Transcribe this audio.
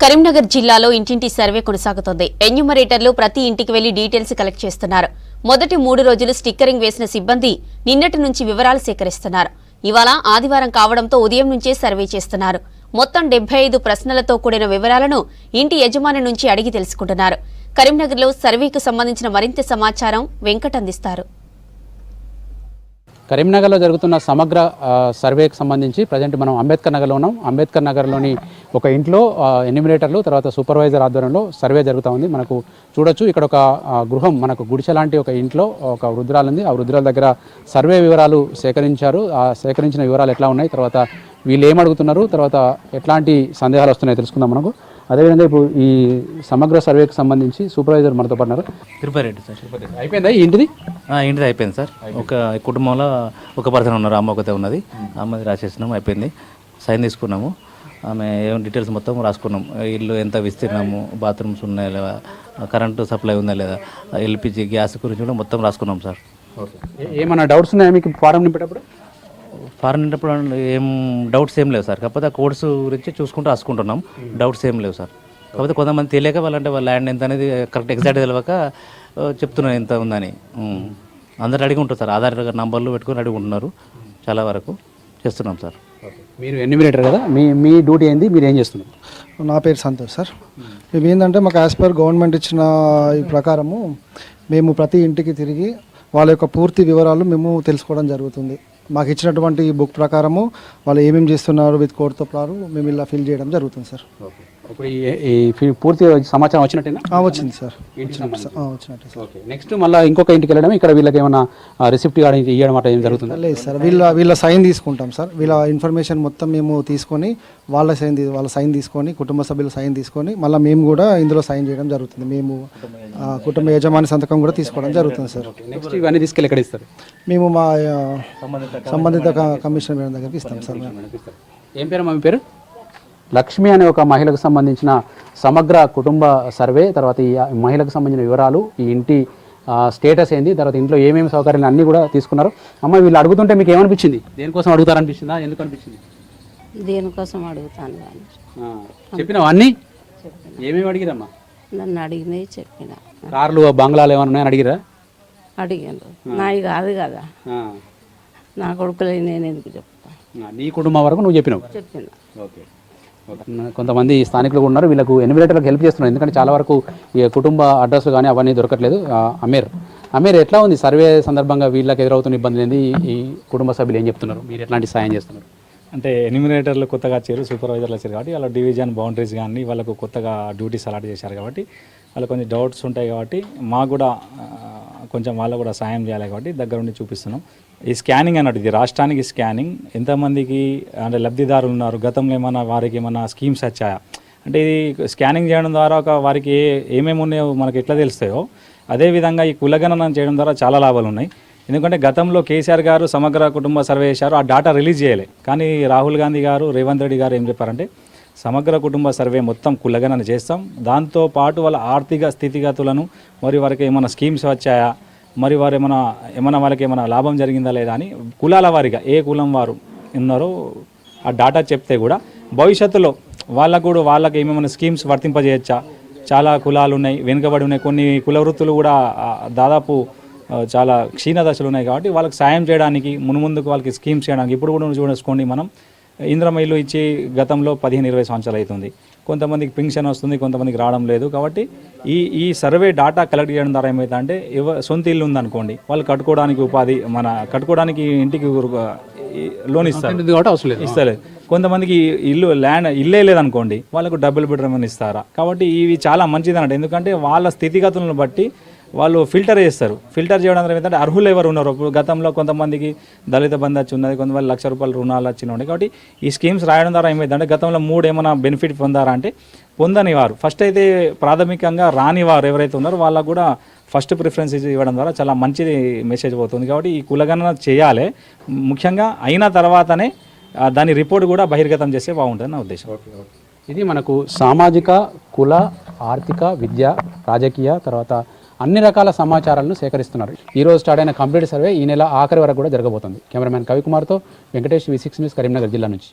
కరీంనగర్ జిల్లాలో ఇంటింటి సర్వే కొనసాగుతోంది. ఎన్యూమరేటర్లు ప్రతి ఇంటికి వెళ్లి డీటెయిల్స్ కలెక్ట్ చేస్తున్నారు. మొదటి 3 రోజులు స్టిక్కరింగ్ వేసిన సిబ్బంది నిన్నటి నుంచి వివరాలు సేకరిస్తున్నారు. ఇవాళ ఆదివారం కావడంతో ఉదయం నుంచే సర్వే చేస్తున్నారు. మొత్తం 75 ప్రశ్నలతో కూడిన వివరాలను ఇంటి యజమాని నుంచి అడిగి తెలుసుకుంటున్నారు. కరీంనగర్లో సర్వేకు సంబంధించిన మరింత సమాచారం వెంకట్ అందిస్తారు. కరీంనగర్లో జరుగుతున్న సమగ్ర సర్వేకి సంబంధించి ప్రజెంట్ మనం అంబేద్కర్ నగర్లో ఉన్నాం. అంబేద్కర్ నగర్లోని ఒక ఇంట్లో ఎన్యూమరేటర్లు తర్వాత సూపర్వైజర్ ఆధ్వర్యంలో సర్వే జరుగుతూ ఉంది. మనకు చూడొచ్చు ఇక్కడ ఒక గృహం, మనకు గుడిసె లాంటి ఒక ఇంట్లో ఒక వృద్ధురాలు ఉంది. ఆ వృద్ధురాల దగ్గర సర్వే వివరాలు సేకరించారు. ఆ సేకరించిన వివరాలు ఎట్లా ఉన్నాయి, తర్వాత వీళ్ళు ఏమడుగుతున్నారు, తర్వాత ఎట్లాంటి సందేహాలు వస్తున్నాయో తెలుసుకుందాం మనకు. అదేవిధంగా ఇప్పుడు ఈ సమగ్ర సర్వేకి సంబంధించి సూపర్వైజర్ మనతో పడినారు. తిరుపతి సార్. అయిపోయిందా ఇంటిది? ఇంటిది అయిపోయింది సార్. ఒక కుటుంబంలో ఒక పర్సన్ ఉన్నారు, అమ్మ ఒకతే ఉన్నది. అమ్మది రాసేసినాము, అయిపోయింది. సైన్ తీసుకున్నాము. ఆమె ఏం డీటెయిల్స్ మొత్తం రాసుకున్నాం. ఇల్లు ఎంత విస్తీర్ణము, బాత్రూమ్స్ ఉన్నాయా లేదా, కరెంటు సప్లై ఉందా లేదా, ఎల్పిజి గ్యాస్ గురించి కూడా మొత్తం రాసుకున్నాం సార్. ఏమన్నా డౌట్స్ ఉన్నాయా మీకు ఫారం నింపేటప్పుడు? ఫారెన్ నింపేటప్పుడు ఏం డౌట్స్ ఏం లేవు సార్. కాకపోతే ఆ కోడ్స్ గురించి చూసుకుంటూ రాసుకుంటున్నాం. డౌట్స్ ఏం లేవు సార్. కాకపోతే కొంతమంది తెలియక వాళ్ళ ల్యాండ్ ఎంత అనేది కరెక్ట్ ఎగ్జాక్ట్ తెలియక చెప్తున్నారు ఎంత ఉందని. అందరు అడిగి ఉంటారు సార్. ఆధార్ నంబర్లు పెట్టుకొని అడిగి ఉంటున్నారు. చాలా వరకు చేస్తున్నాం సార్. మీరు ఎన్యూమరేటర్ కదా, మీ డ్యూటీ ఏంది, మీరు ఏం చేస్తున్నారు? నా పేరు సంతోష్ సార్. మేము ఏంటంటే మాకు యాజ్ పర్ గవర్నమెంట్ ఇచ్చిన ఈ ప్రకారము మేము ప్రతి ఇంటికి తిరిగి వాళ్ళ యొక్క పూర్తి వివరాలు మేము తెలుసుకోవడం జరుగుతుంది. మాకు ఇచ్చినటువంటి ఈ బుక్ ప్రకారము వాళ్ళు ఏమేమి చేస్తున్నారు విత్ కోడ్తో పాటు మేము ఇలా ఫిల్ చేయడం జరుగుతుంది సార్. ఇప్పుడు ఈ పూర్తి సమాచారం వచ్చినట్టేనా? వచ్చింది సార్, వచ్చినట్టే సార్. ఓకే, నెక్స్ట్ మళ్ళీ ఇంకొక ఇంటికి వెళ్ళడం, ఇక్కడ వీళ్ళకి ఏమైనా రిసిప్ట్ ఇవ్వడం అట్లా ఏం జరుగుతుంది? లేదు సార్, వీళ్ళ సైన్ తీసుకుంటాం సార్. వీళ్ళ ఇన్ఫర్మేషన్ మొత్తం మేము తీసుకొని వాళ్ళ సైన్ తీసుకొని కుటుంబ సభ్యుల సైన్ తీసుకొని మళ్ళీ మేము కూడా ఇందులో సైన్ చేయడం జరుగుతుంది. మేము కుటుంబ యజమాని సంతకం కూడా తీసుకోవడం జరుగుతుంది సార్. నెక్స్ట్ ఇవన్నీ తీసుకెళ్ళి ఎక్కడ ఇస్తారు? మేము మా సంబంధిత కమిషనర్ మేడం దగ్గరికి ఇస్తాం సార్. ఏం పేరు మీ పేరు? లక్ష్మి అనే ఒక మహిళకు సంబంధించిన సమగ్ర కుటుంబ సర్వే, తర్వాత ఈ మహిళకు సంబంధించిన వివరాలు, ఈ ఇంటి స్టేటస్ ఏంది, తర్వాత ఇంట్లో ఏమేమి సౌకర్యాలు అన్నీ కూడా తీసుకున్నారు. అమ్మ, వీళ్ళు అడుగుతుంటే మీకు ఏమనిపించింది? దేనికోసం అడుగుతారనిపించిందా, ఎందుకు అనిపించింది? దేనికోసం అడుగుతాను. చెప్పినావు అన్నీ? ఏమేమి అడిగిరమ్మా? నన్ను అడిగినవి చెప్పిన. కార్లు బంగ్లాలు ఏమైనా ఉన్నాయని అడిగిరా? అడిగాను. నాయి కాదు కదా, నా కొడుకులు నేను ఎందుకు చెప్తాను. నీ కుటుంబం వరకు నువ్వు చెప్పినావు? చెప్పిన. ఓకే. కొంతమంది స్థానికులు ఉన్నారు, వీళ్ళకు ఎన్యూమరేటర్లకు హెల్ప్ చేస్తున్నారు. ఎందుకంటే చాలా వరకు ఈ కుటుంబ అడ్రస్లు కానీ అవన్నీ దొరకట్లేదు. అమీర్ ఎట్లా ఉంది సర్వే సందర్భంగా వీళ్ళకి ఎదురవుతున్న ఇబ్బందులు ఏంది, ఈ కుటుంబ సభ్యులు ఏం చెప్తున్నారు, మీరు ఎట్లాంటి సాయం చేస్తున్నారు? అంటే ఎన్యూమరేటర్లు కొత్తగా వచ్చారు, సూపర్వైజర్లు వచ్చారు కాబట్టి వాళ్ళ డివిజన్ బౌండరీస్ కానీ వాళ్ళకు కొత్తగా డ్యూటీస్ అలాట్ చేశారు కాబట్టి వాళ్ళకి కొంచెం డౌట్స్ ఉంటాయి. కాబట్టి మాకు కూడా కొంచెం వాళ్ళకు కూడా సాయం చేయాలి కాబట్టి దగ్గరుండి చూపిస్తున్నాం. ఈ స్కానింగ్ అన్నట్టు, ఇది రాష్ట్రానికి స్కానింగ్. ఎంతమందికి అంటే లబ్ధిదారులు ఉన్నారు, గతంలో ఏమైనా వారికి ఏమైనా స్కీమ్స్ వచ్చాయా అంటే ఇది స్కానింగ్ చేయడం ద్వారా వారికి ఏమేమి ఉన్నాయో మనకి ఎట్లా తెలుస్తాయో అదేవిధంగా ఈ కులగణన చేయడం ద్వారా చాలా లాభాలు ఉన్నాయి. ఎందుకంటే గతంలో కేసీఆర్ గారు సమగ్ర కుటుంబ సర్వే చేశారు, ఆ డాటా రిలీజ్ చేయలే. కానీ రాహుల్ గాంధీ గారు, రేవంత్ రెడ్డి గారు ఏం చెప్పారంటే సమగ్ర కుటుంబ సర్వే మొత్తం కులగణన చేస్తాం, దాంతోపాటు వాళ్ళ ఆర్థిక స్థితిగతులను, మరి వారికి ఏమైనా స్కీమ్స్ వచ్చాయా, మరి వారు ఏమైనా వాళ్ళకి ఏమైనా లాభం జరిగిందా లేదా అని కులాల వారిగా ఏ కులం వారు ఉన్నారో ఆ డాటా చెప్తే కూడా భవిష్యత్తులో వాళ్ళకి ఏమేమైనా స్కీమ్స్ వర్తింపజేయచ్చా. చాలా కులాలు ఉన్నాయి, వెనుకబడి ఉన్నాయి, కొన్ని కుల వృత్తులు కూడా దాదాపు చాలా క్షీణ దశలు ఉన్నాయి. కాబట్టి వాళ్ళకి సాయం చేయడానికి మున్ముందుకు వాళ్ళకి స్కీమ్స్ చేయడానికి ఇప్పుడు కూడా చూసుకోండి, మనం ఇంద్రమ్మ ఇల్లు ఇచ్చి గతంలో 15-20 సంవత్సరాలు అవుతుంది. కొంతమందికి పెన్షన్ వస్తుంది, కొంతమందికి రావడం లేదు. కాబట్టి ఈ సర్వే డాటా కలెక్ట్ చేయడం ద్వారా ఏమవుతుందంటే సొంత ఇల్లు ఉందనుకోండి, వాళ్ళు కట్టుకోవడానికి కట్టుకోవడానికి ఇంటికి లోన్ ఇస్తలేదు. కొంతమందికి ఇల్లే లేదనుకోండి, వాళ్ళకు డబుల్ బెడ్రూమ్ అని ఇస్తారా. కాబట్టి ఇవి చాలా మంచిది అన్నట్టు. ఎందుకంటే వాళ్ళ స్థితిగతులను బట్టి వాళ్ళు ఫిల్టర్ చేస్తారు. ఫిల్టర్ చేయడం ద్వారా ఏంటంటే అర్హులు ఎవరు ఉన్నారు. గతంలో కొంతమందికి దళిత బంధు వచ్చి ఉన్నది, కొంతమంది ₹1,00,000 రుణాలు వచ్చిన ఉన్నాయి. కాబట్టి ఈ స్కీమ్స్ రాయడం ద్వారా ఏమైందంటే గతంలో 3 ఏమైనా బెనిఫిట్ పొందారా అంటే పొందని వారు ఫస్ట్ అయితే ప్రాథమికంగా రాని వారు ఎవరైతే ఉన్నారో వాళ్ళకు కూడా ఫస్ట్ ప్రిఫరెన్స్ ఇవ్వడం ద్వారా చాలా మంచిది మెసేజ్ పోతుంది. కాబట్టి ఈ కులగణన చేయాలి, ముఖ్యంగా అయిన తర్వాతనే దాని రిపోర్ట్ కూడా బహిర్గతం చేస్తే బాగుంటుంది నా ఉద్దేశం. ఇది మనకు సామాజిక, కుల, ఆర్థిక, విద్య, రాజకీయ, తర్వాత అన్ని రకాల సమాచారాలను సేకరిస్తున్నారు. ఈరోజు స్టార్ట్ అయిన కంప్లీట్ సర్వే ఈ నెల ఆఖరి వరకు కూడా జరగబోతుంది. కెమెరామ్యాన్ కవికుమార్తో వెంకటేష్, V6 న్యూస్, కరీంనగర్ జిల్లా నుంచి.